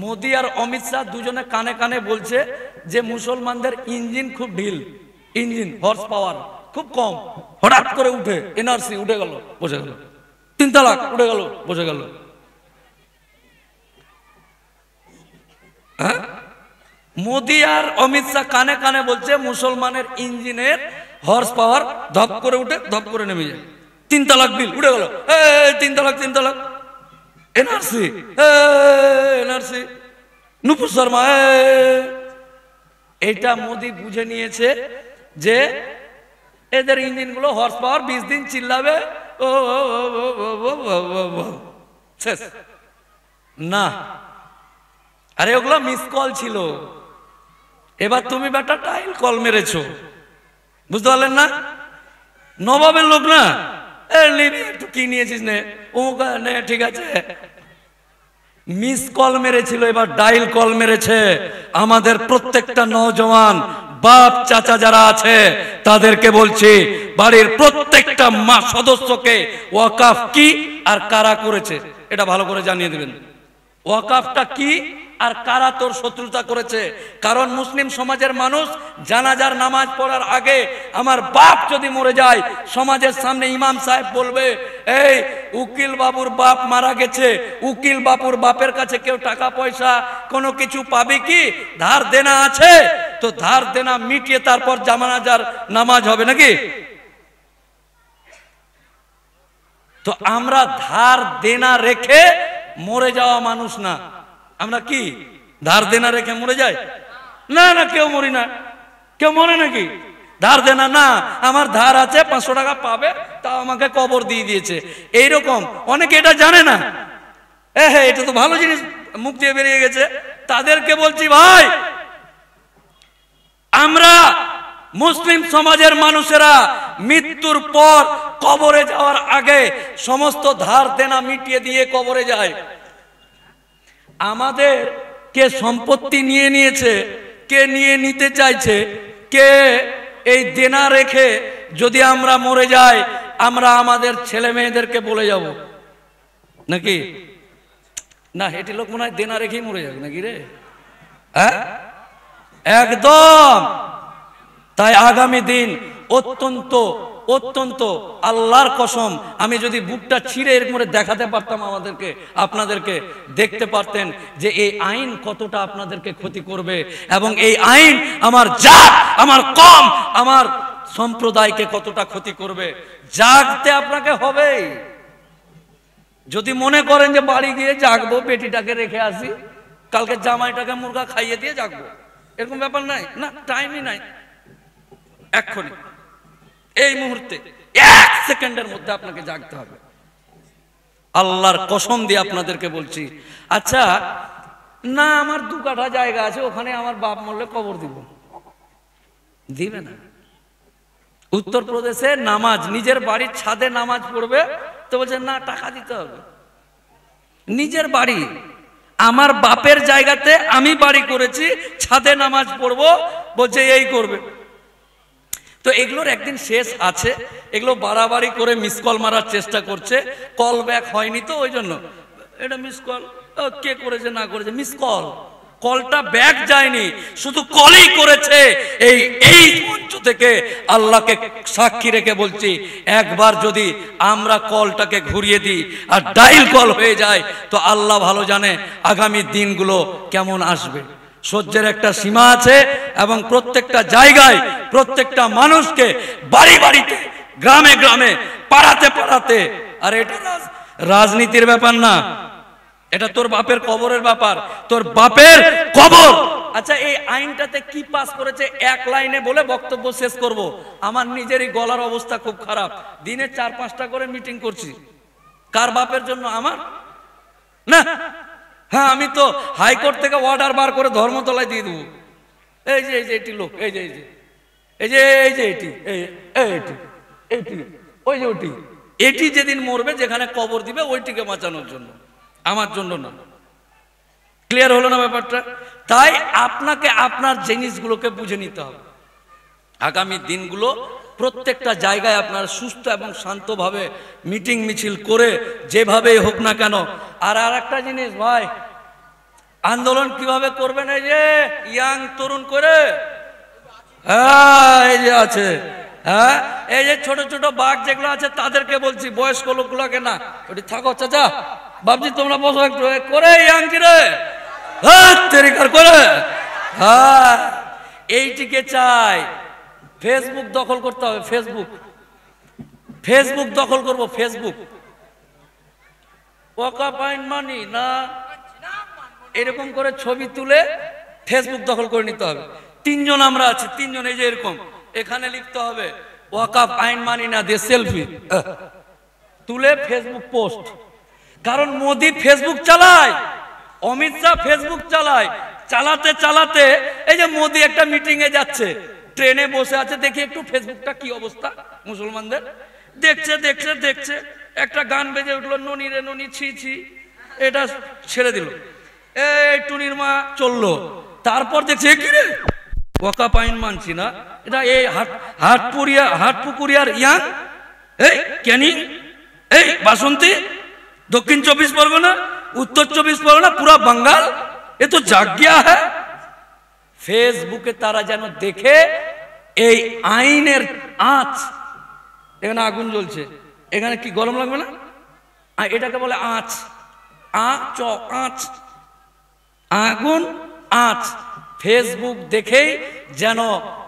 মোদি আর অমিত শাহ দুজনে কানে কানে বলছে যে মুসলমানদের ইঞ্জিন খুব ঢিল, ইঞ্জিন হর্স পাওয়ার খুব কম, হঠাৎ করে উঠে এনআরসি উঠে গেল বসে গেল, 3 তালাক উঠে গেল বসে গেল। হ্যাঁ, মোদি আর অমিত শাহ কানে কানে বলছে মুসলমানের ইঞ্জিনের হর্স পাওয়ার ধপ করে উঠে ধপ করে নেমে যায়, 3 তালাক বিল উঠে গেল, 3 তালাক 3 তালাক, এনআরসি এনআরসি, নুপুর শর্মা। এটা মোদি বুঝে নিয়েছে যে এদের ইঞ্জিন গুলো হর্স পাওয়ার 20 দিন চিল্লাবে, ও শেষ না। আরে ওগুলো মিস কল ছিল, এবার তুমি বেটা টাইল কল মেরেছো, বুঝতে পারলেন না? নবাবের লোক না, একটু কি নিয়েছিস নে, ও নে ঠিক আছে, মিস কল মেরেছিল, এবার ডাইল কল মেরেছে। আমাদের প্রত্যেকটা নওজওয়ান বাপ চাচা যারা আছে তাদেরকে বলছি, বাড়ির প্রত্যেকটা মা সদস্যকে ওয়াকাফ কি আর কারা করেছে এটা ভালো করে জানিয়ে দিবেন। ওয়াকাফটা কি আর কারা তোর শত্রুতা করেছে। কারণ মুসলিম সমাজের মানুষ জানাজার নামাজ পড়ার আগে আমার বাপ যদি মরে যায়, সমাজের সামনে ইমাম সাহেব বলবে, এই উকিল বাবুর বাপ মারা গেছে, উকিল বাবুর বাপের কাছে কেউ টাকা পয়সা কোনো কিছু পাবে কি, ধার দেনা আছে তো ধার দেনা মিটিয়ে তারপর জানাজার নামাজ হবে নাকি? তো আমরা ধার দেনা রেখে মরে যাওয়া মানুষ না। আমরা কি ধার দেনা রেখে মরে যাই? না না, কেউ মরি না। কেউ মরে নাকি? ধার দেনা না, আমার ধার আছে 500 টাকা পাবে, তা আমাকে কবর দিয়ে দিয়েছে, এইরকম অনেকে এটা জানে না। হ্যাঁ, এটা তো ভালো জিনিস মুখ দিয়ে বেরিয়ে গেছে। তাদেরকে বলছি, ভাই আমরা মুসলিম সমাজের মানুষেরা মৃত্যুর পর কবরে যাওয়ার আগে সমস্ত ধার দেনা মিটিয়ে দিয়ে কবরে যায়। আমাদের কে সম্পত্তি নিয়ে নিয়েছে, কে নিয়ে নিতে চাইছে, কে এই দেনা রেখে যদি আমরা মরে যাই, আমরা আমাদের ছেলে মেয়েদেরকে বলে যাব নাকি? না, হেঁটে লোক মনে হয় দেনা রেখেই মরে যাবে নাকি রে? হ্যাঁ, একদম। তাই আগামী দিন অত্যন্ত অত্যন্ত আল্লাহর কসম, আমি যদি বুকটা ছিঁড়ে এরকম করে দেখাতে পারতাম আমাদেরকে, আপনাদেরকে দেখতে পারতেন যে এই আইন কতটা আপনাদেরকে ক্ষতি করবে, এবং এই আইন আমার জাত, আমার কম, আমার সম্প্রদায়কে কতটা ক্ষতি করবে। জাগতে আপনাকে হবেই। যদি মনে করেন যে বাড়ি গিয়ে জাগবো, পেটিটাকে রেখে আসি, কালকে জামাইটাকে মুরগা খাইয়ে দিয়ে জাগবো, এরকম ব্যাপার নাই না, টাইমই নাই। এক্ষুনি এই মুহূর্তে 1 সেকেন্ডের মধ্যে আপনাকে জাগতে হবে। আল্লাহর কসম দিয়ে আপনাদেরকে বলছি। আচ্ছা না, আমার 2 কাঠা জায়গা আছে, ওখানে আমার বাপ মরলে কবর দিব, দিবে না। উত্তরপ্রদেশে নামাজ, নিজের বাড়ির ছাদে নামাজ পড়বে, তো বলছে না, টাকা দিতে হবে। নিজের বাড়ি, আমার বাপের জায়গাতে আমি বাড়ি করেছি, ছাদে নামাজ পড়বো, বলছে এই করবে। তো এগুলোর একদিন শেষ আছে। এগুলো বাড়াবাড়ি করে মিস কল মারার চেষ্টা করছে, কল ব্যাক হয়নি, তো ওই জন্য এটা মিস কল, কে করেছে না করেছে, মিস কল, কলটা ব্যাক যায়নি, শুধু কলই করেছে। এই মঞ্চ থেকে আল্লাহকে সাক্ষী রেখে বলছি, একবার যদি আমরা কলটাকে ঘুরিয়ে দিই আর ডায়াল কল হয়ে যায়, তো আল্লাহ ভালো জানে আগামী দিনগুলো কেমন আসবে। সহ্যের একটা সীমা আছে, এবং প্রত্যেকটা জায়গায় প্রত্যেকটা মানুষকে বাড়ি বাড়িতে, গ্রামে গ্রামে, পাড়াতে পাড়াতে, আর এটা রাজনীতির ব্যাপার না, এটা তোর বাপের কবরের ব্যাপার, তোর বাপের কবর। আচ্ছা, এই আইনটাতে কি পাস করেছে এক লাইনে বলে বক্তব্য শেষ করব। আমার নিজেরই গলার অবস্থা খুব খারাপ, দিনে 4-5টা করে মিটিং করছি। কার বাপের জন্য? আমার না। হ্যাঁ, আমি তো হাইকোর্ট থেকে অর্ডার বার করে ধর্মতলায় দিয়ে দেবো। এই যে এটি লোক, এই যে এটি, ওই যে ওটি, এটি যেদিন মরবে, যেখানে কবর দিবে, ওইটিকে বাঁচানোর জন্য, আমার জন্য না। ক্লিয়ার হলো না ব্যাপারটা? তাই আপনাকে আপনার জিনিসগুলোকে বুঝে নিতে হবে। আগামী দিনগুলো প্রত্যেকটা জায়গায় আপনার সুস্থ এবং শান্তভাবে মিটিং মিছিল করে যেভাবেই হোক না কেন। আর একটা জিনিস ভাই, আন্দোলন কিভাবে করবেন? এই যে ইয়াং তরুণ করে, হ্যাঁ এই যে আছে, হ্যাঁ এই যে ছোট ছোট বাঘ যেগুলো আছে তাদেরকে বলছি, বয়স্ক লোকগুলোকে না। ওটি থাকো চাচা, বাবজি তোমরা বসো একটু করে, ইয়াং কি রে তেরিকার করে, হ্যাঁ এইটিকে চাই। ফেসবুক দখল করতে হবে, ফেসবুক, ফেসবুক দখল করবো, ফেসবুক। ওয়াকাফ আইন মানি না, এরকম করে ছবি তুলে ফেসবুক দখল করে নিতে হবে। তিনজন আমরা আছি, তিনজন এই যে এরকম, এখানে লিখতে হবে ওয়াকাফ আইন মানি না, দিয়ে সেলফি তুলে ফেসবুক পোস্ট। কারণ মোদি ফেসবুক চালায়, অমিত শাহ ফেসবুক চালায়, চালাতে চালাতে এই যে মোদি একটা মিটিং এ যাচ্ছে, ট্রেনে বসে আছে, দেখি একটু ফেসবুকটা কি অবস্থা মুসলমানদের, দেখছে দেখছে দেখছে, একটা গান বেজে উঠলো, ননি রে ননি ছি ছি, এটা ছেড়ে দিল, এই টুনির মা চললো। তারপর দেখছে কি রে, ওয়াকাফ আইন মানছি না, এটা এই হাটপুকুরিয়ার ইয়াং, এই ক্যানিং, এই বাসন্তী, দক্ষিণ 24 পরগনা, উত্তর 24 পরগনা, পুরা বাঙ্গাল, এ তো জাগ গিয়া হ্যাঁ। ফেসবুকে তারা যেন দেখে এই আইনের আঁচ, এখানে আগুন জ্বলছে, এখানে কি গরম লাগবে না, এটাকে বলে আঁচ, আঁচ, আগুন আঁচ। ফেসবুক দেখেই যেন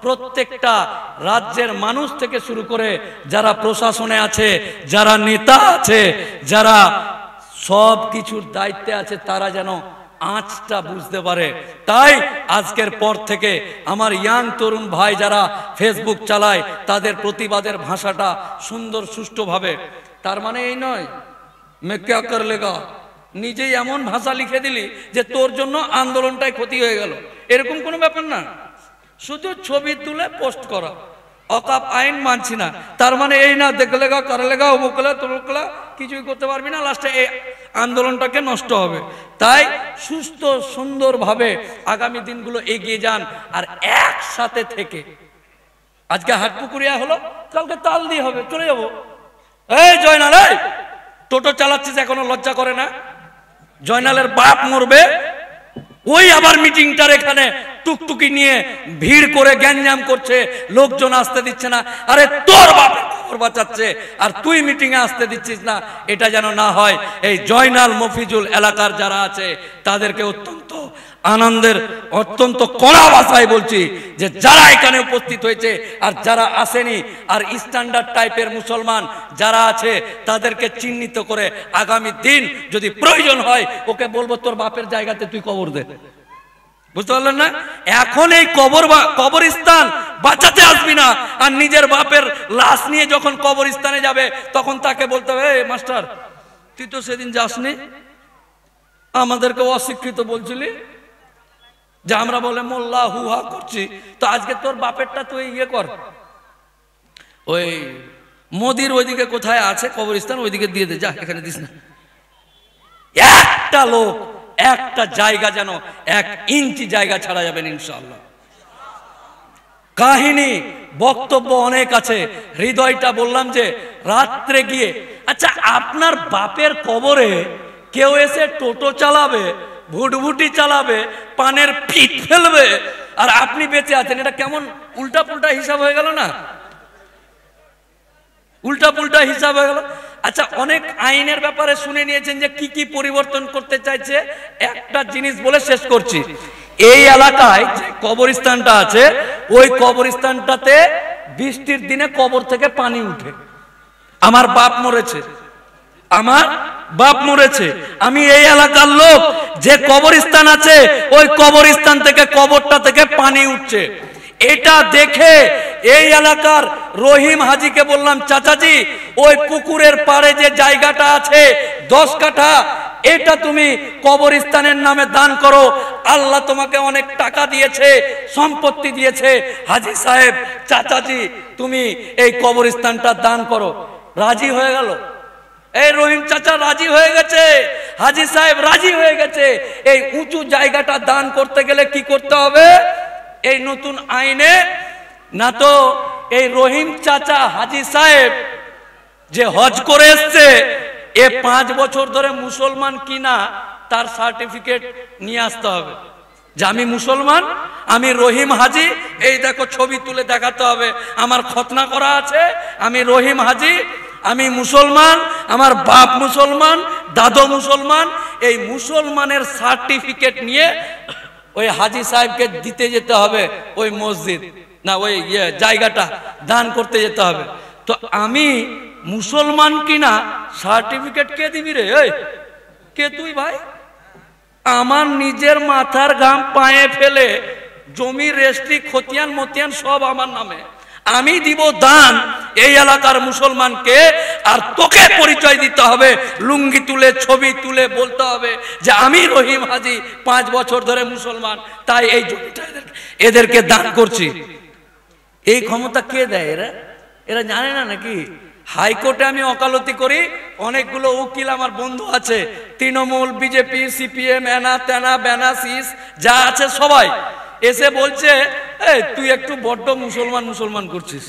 প্রত্যেকটা রাজ্যের মানুষ থেকে শুরু করে যারা প্রশাসনে আছে, যারা নেতা আছে, যারা সব কিছুর দায়িত্বে আছে, তারা যেন আঁচটা বুঝতে পারে। তাই আজকের পর থেকে আমার ইয়াং তরুণ ভাই যারা ফেসবুক চালায়, তাদের প্রতিবাদের ভাষাটা সুন্দর সুষ্ঠুভাবে, তার মানে এই নয় মে ক্যা কর লেগা, নিজেই এমন ভাষা লিখে দিলি যে তোর জন্য আন্দোলনটাই ক্ষতি হয়ে গেল, এরকম কোনো ব্যাপার না। শুধু ছবি তুলে পোস্ট করা, ওয়াকাফ আইন মানছি না, তার মানে এই না দেখলেগা করলেগা অমুকলা তমুকলা, কিছুই করতে পারবি না, লাস্টে এই আন্দোলনটাকে নষ্ট হবে। তাই সুস্থ সুন্দরভাবে আগামী দিনগুলো এগিয়ে যান, আর একসাথে থেকে, আজকে হাটপুকুরিয়া হলো, কালকে তাল দিয়ে হবে, চলে যাবো। এই জয়নাল, এই টোটো চালাচ্ছিস এখনো লজ্জা করে না? জয়নালের বাপ মরবে, ওই আবার মিটিংটার এখানে টুকটুকি নিয়ে ভিড় করে গ্যাঞ্জাম করছে, লোকজন আসতে দিচ্ছে না। আরে তোর বাপের খবর বাঁচাচ্ছে আর তুই মিটিং এ আসতে দিচ্ছিস না, এটা যেন না হয়। এই জয়নাল মফিজুল এলাকার যারা আছে তাদেরকে অত্যন্ত আনন্দের, অত্যন্ত কড়া ভাষায় বলছি যে যারা এখানে উপস্থিত হয়েছে আর যারা আসেনি, আর স্ট্যান্ডার্ড টাইপের মুসলমান যারা আছে তাদেরকে চিহ্নিত করে আগামী দিন যদি প্রয়োজন হয় ওকে বলবো তোর বাপের জায়গাতে তুই কবর দে। বুঝতে পারলেন না? এখন এই কবরস্থান বাঁচাতে আসবি না, আর নিজের বাপের লাশ নিয়ে যখন কবরস্থানে যাবে তখন তাকে বলতে হবে এই মাস্টার তুই তো সেদিন যাসনি, আমাদেরকে অশিক্ষিত বলছিলি যে আমরা বলে মোল্লা হুহা করছি, তো আজকে তোর বাপেরটা তুই ইয়ে কর, ওই মোদির ওইদিকে কোথায় আছে কবরস্থান ওইদিকে দিয়ে দে, যা এখানে দিস না। একটা লোক একটা জায়গা যেন 1 ইঞ্চি জায়গা ছাড়া যাবেন ইনশাআল্লাহ। কাহিনী বক্তব্য অনেক আছে, হৃদয়টা বললাম যে রাত্রে গিয়ে, আচ্ছা আপনার বাপের কবরে কেউ এসে টোটো চালাবে, ভুটভুটি চালাবে, পানের ফিট ফেলবে, আর আপনি বেঁচে আছেন, এটা কেমন উল্টা পুল্টা হিসাব হয়ে গেল না? উল্টা পুল্টা হিসাব হয়ে গেল। আচ্ছা অনেক আইনের ব্যাপারে শুনে নিয়েছেন যে কি কি পরিবর্তন করতে চাইছে, একটা জিনিস বলে শেষ করছি। এই এলাকায় যে কবরস্থানটা আছে ওই কবরস্থানটাতে বৃষ্টির দিনে কবর থেকে পানি উঠে। আমার বাপ মরেছে, আমার বাপ মরেছে, আমি এই এলাকার লোক, যে কবরস্থান আছে ওই কবরস্থান থেকে কবরটা থেকে পানি উঠছে। এটা দেখে এই এলাকার রহিম হাজিকে বললাম চাচাজি ওই পুকুরের পাড়ে যে জায়গাটা আছে 10 কাঠা, এটা তুমি কবরস্থানের নামে দান করো, আল্লাহ তোমাকে অনেক টাকা দিয়েছে, সম্পত্তি দিয়েছে, হাজি সাহেব চাচাজি তুমি এই কবরস্থানটা দান করো। রাজি হয়ে গেল, এই রহিম চাচা রাজি হয়ে গেছে, হাজি সাহেব রাজি হয়ে গেছে। এই উঁচু জায়গাটা দান করতে গেলে কি করতে হবে এই নতুন আইনে? না তো এই রহিম চাচা হাজি সাহেব যে হজ করে এসছে এ 5 বছর ধরে মুসলমান কিনা তার সার্টিফিকেট নিয়ে আসতে হবে যে আমি মুসলমান, আমি রহিম হাজি। এই দেখো ছবি তুলে দেখাতে হবে, আমার খতনা করা আছে, আমি রহিম হাজি, আমি মুসলমান, আমার বাপ মুসলমান, দাদু মুসলমান। এই মুসলমানের সার্টিফিকেট নিয়ে ওই হাজি সাহেবকে দিতে যেতে হবে, ওই মসজিদ না ওই জায়গাটা দান করতে যেতে হবে। তো আমি মুসলমান কিনা সার্টিফিকেট কে দিবি রে? এই কে তুই ভাই? আমার নিজের মাথার ঘাম পায়ে ফেলে জমি রেস্ট্রি খতিয়ান মতিয়ান সব আমার নামে, আমি দিব দান এই এলাকার মুসলমানকে। আর তোকে পরিচয় দিতে হবে, লুঙ্গি তুলে ছবি তুলে বলতে হবে যে আমি রহিম হাজি 5 বছর ধরে মুসলমান, তাই এই জমিটা এদেরকে দান করছি। এই ক্ষমতা কে দেয়? এরা জানে না নাকি? হাইকোর্টে আমি ওকালতি করি, অনেকগুলো উকিল আমার বন্ধু আছে, তৃণমূল, বিজেপি, সিপিএম, এনা তেনা ব্যানা সিস যা আছে সবাই এসে বলছে তুই একটু বড্ড মুসলমান মুসলমান করছিস।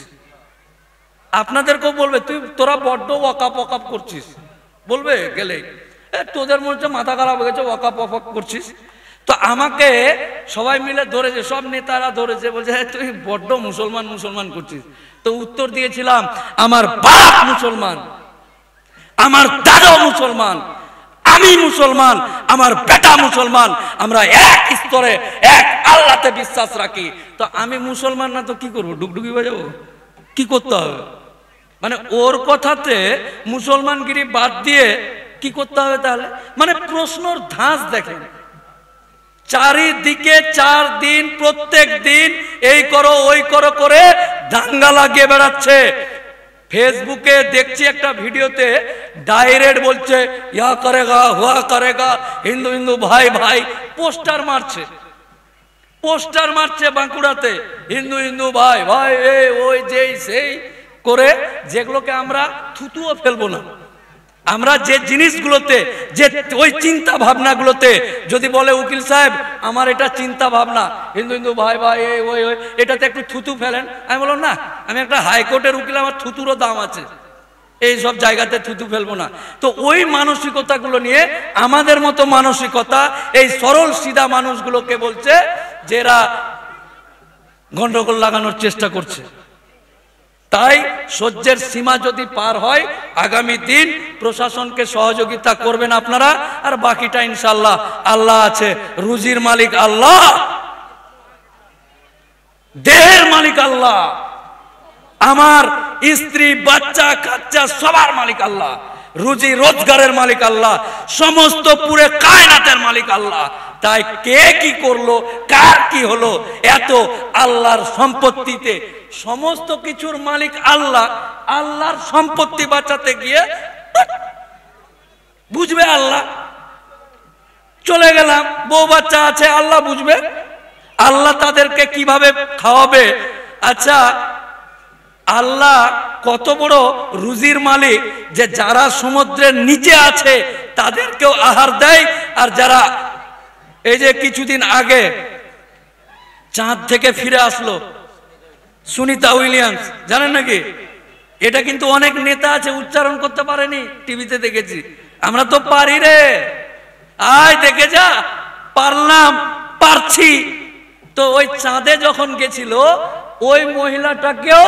আপনাদেরকেও বলবে তোরা বড্ড ওয়াকাপ ওয়াকাপ করছিস, বলবে গেলে তোদের মধ্যে মাথা খারাপ হয়ে গেছে, ওয়াকাপ ওয়াকাপ করছিস। তো আমাকে সবাই মিলে ধরেছে, সব নেতারা ধরেছে, বলছে তুই বড্ড মুসলমান মুসলমান করছিস। তো উত্তর দিয়েছিলাম আমার বাপ মুসলমান, আমার দাদা মুসলমান, আমি মুসলমান, আমার বেটা মুসলমান, আমরা এক স্তরে এক আল্লাহতে বিশ্বাস রাখি। তো আমি মুসলমান না তো কি করবো? ডুগডুগি বাজাবো? কি করতে হবে? মানে ওর কথাতে মুসলমানগিরি বাদ দিয়ে কি করতে হবে তাহলে? মানে প্রশ্নর ধাঁচ দেখেন, চারিদিকে 4 দিন প্রত্যেক দিন এই করো ওই করো করে দাঙ্গা লাগিয়ে বেড়াচ্ছে। ফেসবুকে দেখছি একটা ভিডিওতে ডাইরেক্ট বলছে ইয়া করেগা হুয়া করেগা, হিন্দু হিন্দু ভাই ভাই, পোস্টার মারছে বাঁকুড়াতে, হিন্দু হিন্দু ভাই ভাই এই ওই যেই সেই করে, যেগুলোকে আমরা থুতুও ফেলবো না। আমরা যে জিনিসগুলোতে, যে ওই চিন্তা ভাবনাগুলোতে যদি বলে উকিল সাহেব আমার এটা চিন্তা ভাবনা হিন্দু হিন্দু ভাই ভাই এই ওই ওই, এটাতে একটু থুতু ফেলেন, আমি বললাম না, আমি একটা হাইকোর্টের উকিল, আমার থুতুরও দাম আছে, এই সব জায়গাতে থুতু ফেলবো না। তো ওই মানসিকতাগুলো নিয়ে আমাদের মতো মানসিকতা এই সরল সিধা মানুষগুলোকে বলছে যে এরা গন্ডগোল লাগানোর চেষ্টা করছে। তাই সহ্যের সীমা যদি পার হয়, আগামী দিন প্রশাসনকে সহযোগিতা করবেন আপনারা, আর বাকিটা ইনশাআল্লাহ আল্লাহ আছে। রুজির মালিক আল্লাহ, দেহের মালিক আল্লাহ, আমার স্ত্রী বাচ্চা কাচ্চা সবার মালিক আল্লাহ, রুজি রোজগারের মালিক আল্লাহ, সমস্ত পুরে কায়নাতের মালিক আল্লাহ। তাই কে কি করলো, কার কি হলো, এত আল্লাহর সম্পত্তিতে, সমস্ত কিছুর মালিক আল্লাহ। আল্লাহর সম্পত্তি বাঁচাতে গিয়ে বুঝবে আল্লাহ, চলে গেলাম, বউ বাচ্চা আছে আল্লাহ বুঝবে, আল্লাহ তাদেরকে কিভাবে খাওয়াবে। আচ্ছা, আল্লাহ কত বড় রুজির মালিক যে যারা সমুদ্রের নিচে আছে তাদেরকেও আহার দেয়, আর যারা এই যে কিছুদিন আগে চাঁদ থেকে ফিরে আসলো সুনিতা উইলিয়ামস, জানেন নাকি? এটা কিন্তু অনেক নেতা আছে উচ্চারণ করতে পারেনি, টিভিতে দেখেছি, আমরা তো পারি রে, আয় দেখে যা, পারলাম, পারছি। তো ওই চাঁদে যখন গেছিল ওই মহিলাটাকেও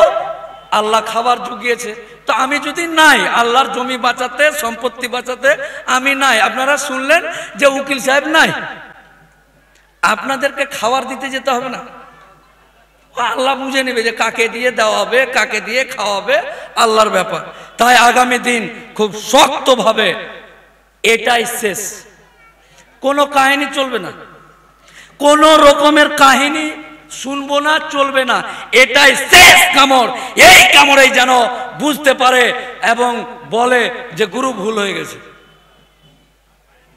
আল্লাহ খাবার জুগিয়েছে। তো আমি যদি নাই, আল্লাহর জমি বাঁচাতে, সম্পত্তি বাঁচাতে আমি নাই, আপনারা শুনলেন যে উকিল সাহেব নাই, আপনাদেরকে খাবার দিতে যেতে হবে না, আল্লাহ বুঝে নেবে যে কাকে দিয়ে দেওয়া হবে, কাকে দিয়ে খাওয়াবে, আল্লাহর ব্যাপার। তাই আগামী দিন খুব শক্তভাবে এটাই শেষ, কোনো কাহিনী চলবে না, কোন রকমের কাহিনী শুনবো না, চলবে না, এটাই শেষ কামড়। এই কামড়েই যেন বুঝতে পারে এবং বলে যে গুরু ভুল হয়ে গেছে।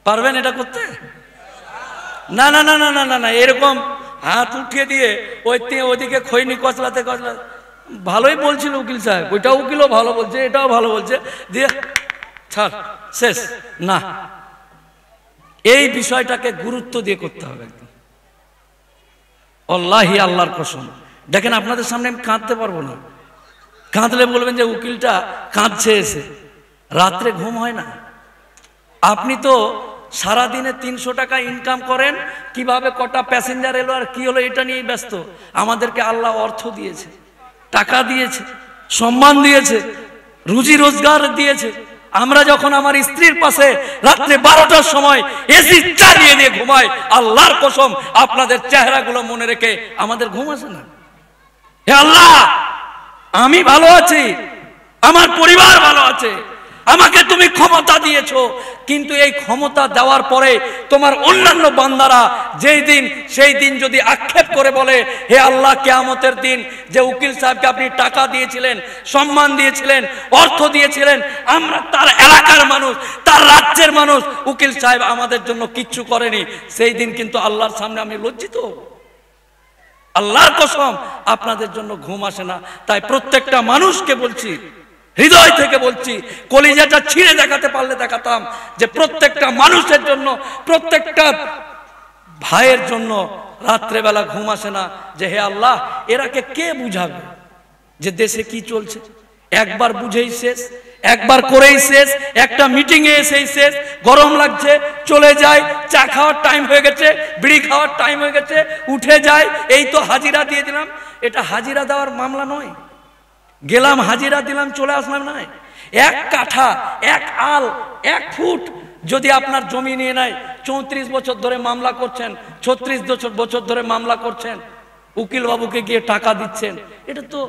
পারবেন এটা করতে? না না না না না না, এরকম হাত উঠিয়ে দিয়ে ওইদিকে খৈনি কচলাতে কচলাতে, ভালোই বলছিল উকিল সাহেব, ওইটা উকিলও ভালো বলছে, এটাও ভালো বলছে, দিয়ে ছাড়, শেষ না। এই বিষয়টাকে গুরুত্ব দিয়ে করতে হবে একদম। আল্লাহি আল্লাহর কসম, দেখেন আপনাদের সামনে আমি কাঁদতে পারবো না, কাঁদলে বলবেন যে উকিলটা কাঁদছে এসে, রাত্রে ঘুম হয় না। আপনি তো সারাদিনে 300 টাকা ইনকাম করেন, কিভাবে কটা প্যাসেঞ্জার এলো আর কি হলো এটা নিয়েই ব্যস্ত। আমাদেরকে আল্লাহ অর্থ দিয়েছে, টাকা দিয়েছে, সম্মান দিয়েছে, রুজি রোজগার দিয়েছে। আমরা যখন আমার স্ত্রীর পাশে রাত্রে 12টার সময় এসি চালিয়ে দিয়ে ঘুমাই, আল্লাহর কসম আপনাদের চেহারাগুলো মনে রেখে আমাদের ঘুম আসে না। হে আল্লাহ, আমি ভালো আছি, আমার পরিবার ভালো আছে, আমাকে তুমি ক্ষমতা দিয়েছো, কিন্তু এই ক্ষমতা দেওয়ার পরে তোমার অন্যান্য বান্দারা যেই দিন সেই দিন যদি আক্ষেপ করে বলে, হে আল্লাহ, কিয়ামতের দিন যে উকিল সাহেবকে আপনি টাকা দিয়েছিলেন, সম্মান দিয়েছিলেন, অর্থ দিয়েছিলেন, আমরা তার এলাকার মানুষ, তার রাজ্যের মানুষ, উকিল সাহেব আমাদের জন্য কিচ্ছু করেনি, সেই দিন কিন্তু আল্লাহর সামনে আমি লজ্জিত। আল্লাহর কসম আপনাদের জন্য ঘুম আসে না। তাই প্রত্যেকটা মানুষকে বলছি, হৃদয় থেকে বলছি, কলিজাটা ছিঁড়ে দেখাতে পারলে দেখাতাম যে প্রত্যেকটা মানুষের জন্য, প্রত্যেকটা ভাইয়ের জন্য রাত্রেবেলা ঘুম আসে না। যে হে আল্লাহ, এরাকে কে বুঝাবে যে দেশে কি চলছে? একবার বুঝেই শেষ, একবার করেই শেষ, একটা মিটিং এ এসেই শেষ, গরম লাগছে চলে যায়, চা খাওয়ার টাইম হয়ে গেছে, বিড়ি খাওয়ার টাইম হয়ে গেছে, উঠে যায়, এই তো হাজিরা দিয়ে দিলাম। এটা হাজিরা দেওয়ার মামলা নয়, গেলাম হাজিরা দিলাম চলে আসলাম নয়। এক কাঠা, এক আল, 1 ফুট যদি আপনার জমি নিয়ে নেয়, 34 বছর ধরে মামলা করছেন, 36 বছর ধরে মামলা করছেন, উকিল বাবুকে গিয়ে টাকা দিচ্ছেন, এটা তো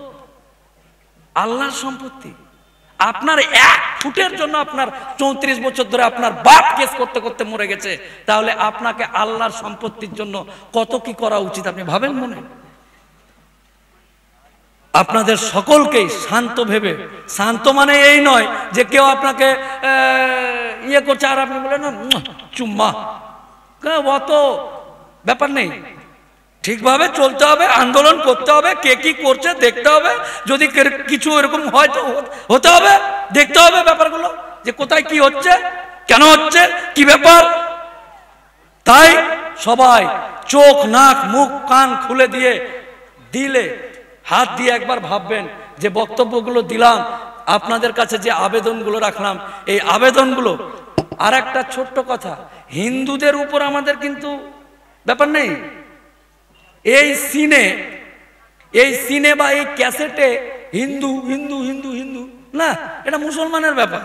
আল্লাহর সম্পত্তি। আপনার 1 ফুটের জন্য আপনার 34 বছর ধরে আপনার বাপ কেস করতে করতে মরে গেছে, তাহলে আপনাকে আল্লাহর সম্পত্তির জন্য কত কি করা উচিত আপনি ভাবেন মনে? আপনাদের সকলকেই শান্ত ভেবে, শান্ত মানে এই নয় যে কেউ আপনাকে ইয়ে করছে আর আপনি বলেন না চুম্মা, অত ব্যাপার নেই। ঠিকভাবে চলতে হবে, আন্দোলন করতে হবে, কে কি করছে দেখতে হবে, যদি কিছু এরকম হয় তো হতে হবে, দেখতে হবে ব্যাপারগুলো যে কোথায় কি হচ্ছে, কেন হচ্ছে, কি ব্যাপার। তাই সবাই চোখ, নাক, মুখ, কান খুলে দিয়ে দিলে হাত দিয়ে একবার ভাববেন যে বক্তব্যগুলো দিলাম, আপনাদের কাছে যে আবেদনগুলো রাখলাম, এই আবেদনগুলো। আর একটা ছোট্ট কথা, হিন্দুদের উপর আমাদের কিন্তু ব্যাপার নেই। এই সিনে বা এই ক্যাসেটে হিন্দু হিন্দু হিন্দু হিন্দু না, এটা মুসলমানের ব্যাপার,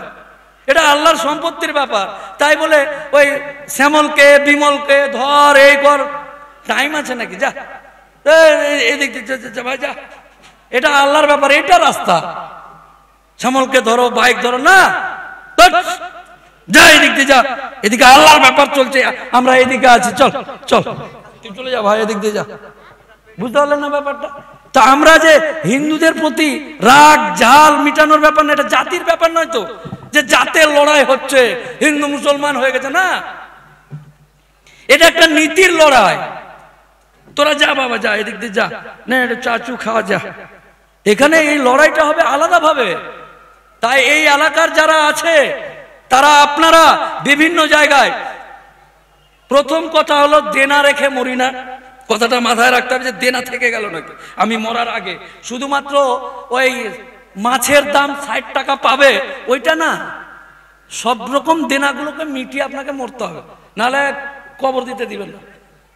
এটা আল্লাহর সম্পত্তির ব্যাপার। তাই বলে ওই শ্যামলকে বিমলকে ধর, এই কর, টাইম আছে নাকি? যা এদিক ভাই যা, এটা আল্লাহর ব্যাপার, এটা রাস্তা। শ্যামলকে ধরো, বাইক ধরো না, যা এদিক দিয়ে যা, এদিকে আল্লাহর ব্যাপার চলছে, আমরা এদিকে আছি, চল চল তুই চলে যা ভাই, এদিক দিয়ে যা। বুঝতে পারলেন না ব্যাপারটা? তা আমরা যে হিন্দুদের প্রতি রাগ ঝাল মিটানোর ব্যাপার না, এটা জাতির ব্যাপার নয় তো যে জাতের লড়াই হচ্ছে, হিন্দু মুসলমান হয়ে গেছে না, এটা একটা নীতির লড়াই। তোরা যা বাবা, যা এদিক দিয়ে যা, না এটা চাচু খাওয়া যা। এখানে এই লড়াইটা হবে আলাদা ভাবে। তাই এই এলাকার যারা আছে তারা, আপনারা বিভিন্ন জায়গায়, প্রথম কথা হলো দেনা রেখে মরি না, কথাটা মাথায় রাখতে হবে যে দেনা থেকে গেল নাকি আমি মরার আগে। শুধুমাত্র ওই মাছের দাম 60 টাকা পাবে ওইটা না, সব রকম দেনাগুলোকে মিটিয়ে আপনাকে মরতে হবে, নাহলে কবর দিতে দিবেন না।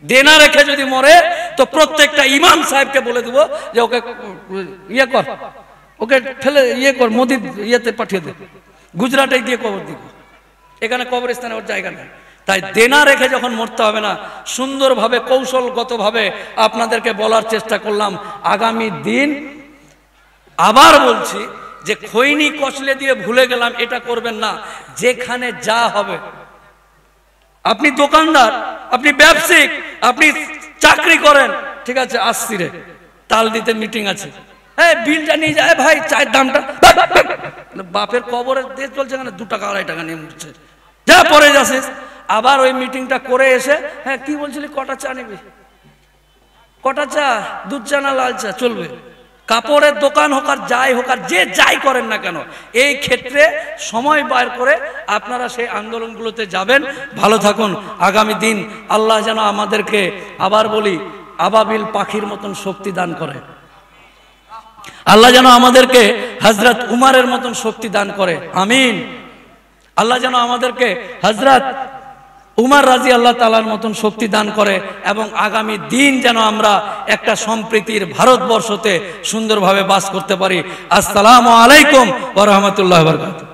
দেনা রেখে যদি মরে তো প্রত্যেকটা ইমাম সাহেবকে বলে দেবো যে ওকে ইয়ে কর, ওকে ফেলে ইয়ে কর, মোদি ইয়েতে পাঠিয়ে দে, গুজরাটে গিয়ে কবর দিব, এখানে কবরস্থানে ওর জায়গা নেই। তাই দেনা রেখে যখন মরতে হবে না, সুন্দরভাবে কৌশলগতভাবে আপনাদেরকে বলার চেষ্টা করলাম। আগামী দিন আবার বলছি যে খৈনি কষলে দিয়ে ভুলে গেলাম এটা করবেন না। যেখানে যা হবে, আপনি দোকানদার, আপনি ব্যবসায়িক, আপনি চাকরি করেন, ঠিক আছে আসছি রে, তাল দিতে মিটিং আছে, হ্যাঁ বিলটা নিয়ে যায় ভাই, চায়ের দামটা, বাপের কবরের দিয়ে চলছে, এখানে 2 টাকা 2.5 টাকা নিয়ে মরছে, যা পরে যাচ্ছিস। আবার ওই মিটিংটা করে এসে, হ্যাঁ কি বলছিলি, কটা চা নিবি, কটা চা, দুধ চা না লাল চা চলবে। কাপড়ের দোকান হোক আর যাই হোক, আর যে যাই করেন না কেন, এই ক্ষেত্রে সময় বার করে আপনারা সেই আন্দোলনগুলোতে যাবেন। ভালো থাকুন। আগামী দিন আল্লাহ যেন আমাদেরকে, আবার বলি, আবাবিল পাখির মতন শক্তি দান করে। আল্লাহ যেন আমাদেরকে হযরত উমরের মতন শক্তি দান করে, আমিন। আল্লাহ যেন আমাদেরকে হযরত উমর রাদিয়াল্লাহু তাআলার মতন শক্তি দান করে এবং আগামী দিন যেন আমরা একটা সম্প্রীতির ভারতবর্ষতে সুন্দরভাবে বাস করতে পারি। আসসালামু আলাইকুম ওয়া রাহমাতুল্লাহি ওয়া বারাকাতুহু।